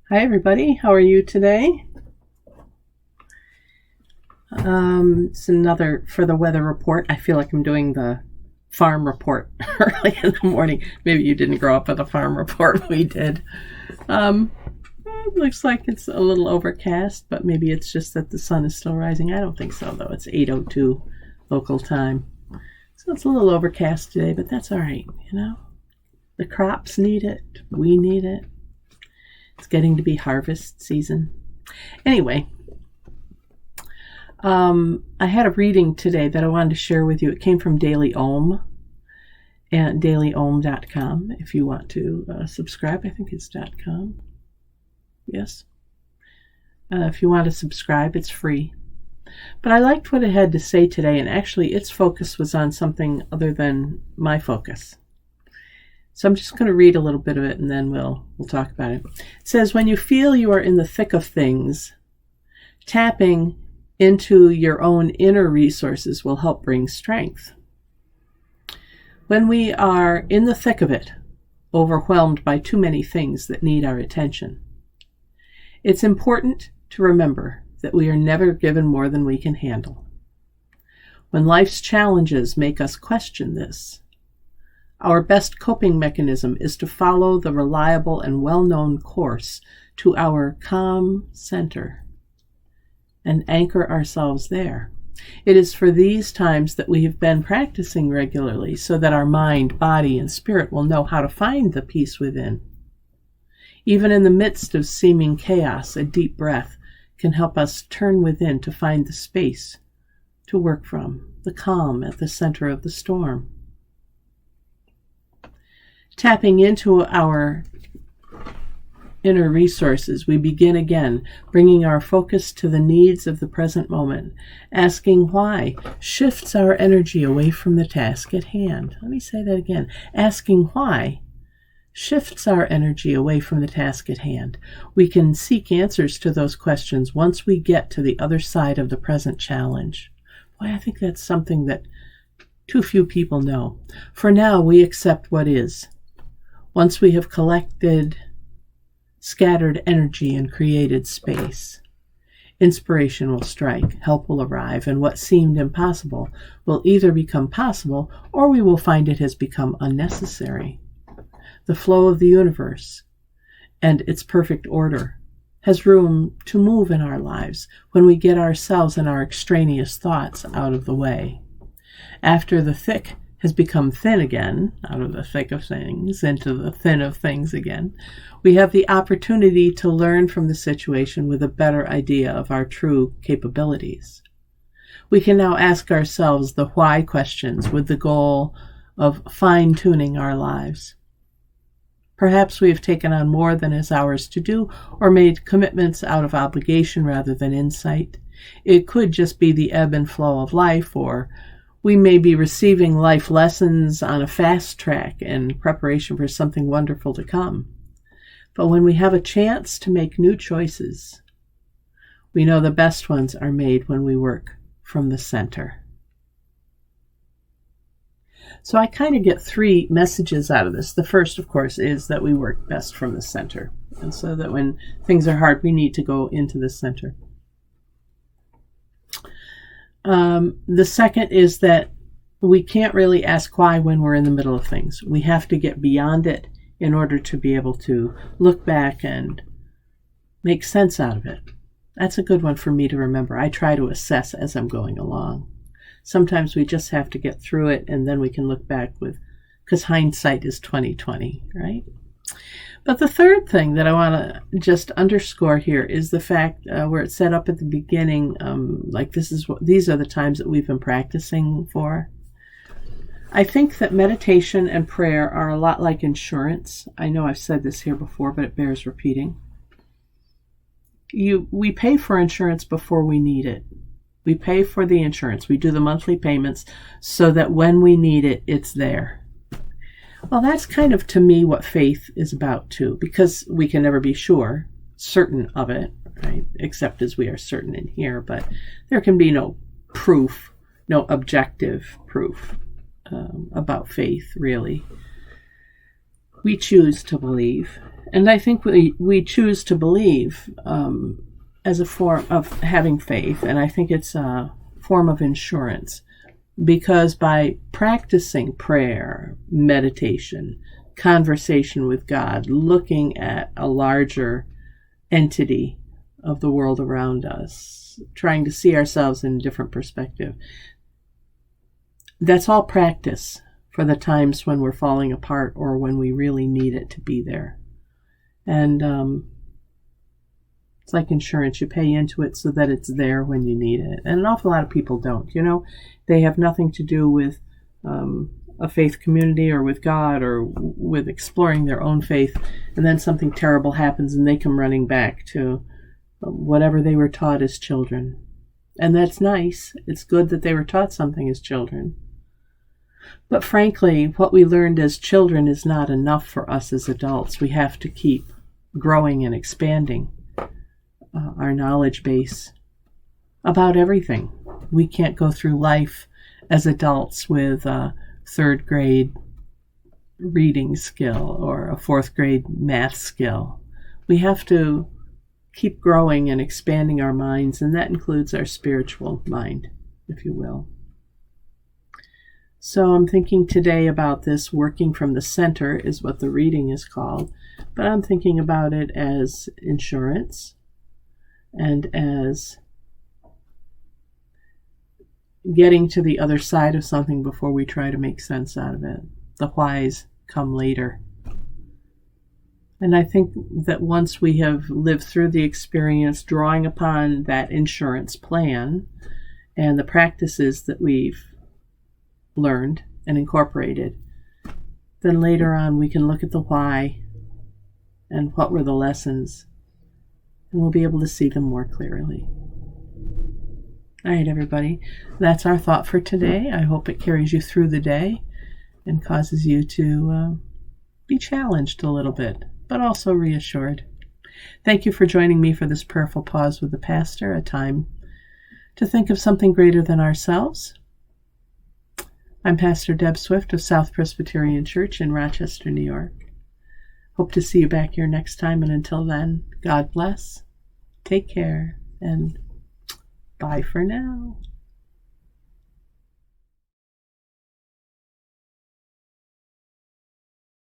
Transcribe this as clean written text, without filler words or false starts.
Hi, everybody. How are you today? It's another for the weather report. I feel like I'm doing the farm report early in the morning. Maybe you didn't grow up with a farm report. We did. It looks like it's a little overcast, but maybe it's just that the sun is still rising. I don't think so, though. It's 8:02 local time. So it's a little overcast today, but that's all right, you know? The crops need it. We need it. It's getting to be harvest season. Anyway, I had a reading today that I wanted to share with you. It came from Daily Ohm at dailyohm.com. If you want to subscribe, I think it's .com. Yes. If you want to subscribe, it's free. But I liked what it had to say today, and actually its focus was on something other than my focus. So I'm just going to read a little bit of it, and then we'll talk about it. It says, when you feel you are in the thick of things, tapping into your own inner resources will help bring strength. When we are in the thick of it, overwhelmed by too many things that need our attention, it's important to remember that we are never given more than we can handle. When life's challenges make us question this, our best coping mechanism is to follow the reliable and well-known course to our calm center and anchor ourselves there. It is for these times that we have been practicing regularly so that our mind, body, and spirit will know how to find the peace within. Even in the midst of seeming chaos, a deep breath can help us turn within to find the space to work from, the calm at the center of the storm. Tapping into our inner resources, we begin again, bringing our focus to the needs of the present moment. Asking why shifts our energy away from the task at hand. Let me say that again. Asking why shifts our energy away from the task at hand. We can seek answers to those questions once we get to the other side of the present challenge. Boy, I think that's something that too few people know. For now, we accept what is. Once we have collected scattered energy and created space, inspiration will strike, help will arrive, and what seemed impossible will either become possible or we will find it has become unnecessary. The flow of the universe and its perfect order has room to move in our lives when we get ourselves and our extraneous thoughts out of the way. After the thick has become thin again, out of the thick of things into the thin of things again, we have the opportunity to learn from the situation with a better idea of our true capabilities. We can now ask ourselves the why questions with the goal of fine-tuning our lives. Perhaps we have taken on more than is ours to do, or made commitments out of obligation rather than insight. It could just be the ebb and flow of life, or we may be receiving life lessons on a fast track in preparation for something wonderful to come. But when we have a chance to make new choices, we know the best ones are made when we work from the center. So I kind of get three messages out of this. The first, of course, is that we work best from the center. And so that when things are hard, we need to go into the center. The second is that we can't really ask why when we're in the middle of things. We have to get beyond it in order to be able to look back and make sense out of it. That's a good one for me to remember. I try to assess as I'm going along. Sometimes we just have to get through it, and then we can look back with, because hindsight is 20/20, right? But the third thing that I want to just underscore here is the fact where it's set up at the beginning, like these are the times that we've been practicing for. I think that meditation and prayer are a lot like insurance. I know I've said this here before, but it bears repeating. We pay for insurance before we need it. We pay for the insurance. We do the monthly payments so that when we need it, it's there. Well, that's kind of, to me, what faith is about, too, because we can never be certain of it, right? Except as we are certain in here, but there can be no proof, no objective proof about faith, really. we choose to believe. And I think we choose to believe as a form of having faith, and I think it's a form of insurance, because by practicing prayer, meditation, conversation with God, looking at a larger entity of the world around us, trying to see ourselves in a different perspective, that's all practice for the times when we're falling apart or when we really need it to be there. And it's like insurance. You pay into it so that it's there when you need it. And an awful lot of people don't. They have nothing to do with a faith community or with God or with exploring their own faith. And then something terrible happens and they come running back to whatever they were taught as children. And that's nice. It's good that they were taught something as children. But frankly, what we learned as children is not enough for us as adults. We have to keep growing and expanding our knowledge base about everything. We can't go through life as adults with a third grade reading skill or a fourth grade math skill. We have to keep growing and expanding our minds, and that includes our spiritual mind, if you will. So I'm thinking today about this working from the center is what the reading is called, but I'm thinking about it as insurance and as getting to the other side of something before we try to make sense out of it. The whys come later. And I think that once we have lived through the experience, drawing upon that insurance plan and the practices that we've learned and incorporated, then later on we can look at the why and what were the lessons, and we'll be able to see them more clearly. All right, everybody, that's our thought for today. I hope it carries you through the day and causes you to be challenged a little bit, but also reassured. Thank you for joining me for this prayerful pause with the pastor, a time to think of something greater than ourselves. I'm Pastor Deb Swift of South Presbyterian Church in Rochester, New York. Hope to see you back here next time, and until then, God bless, take care, and bye for now.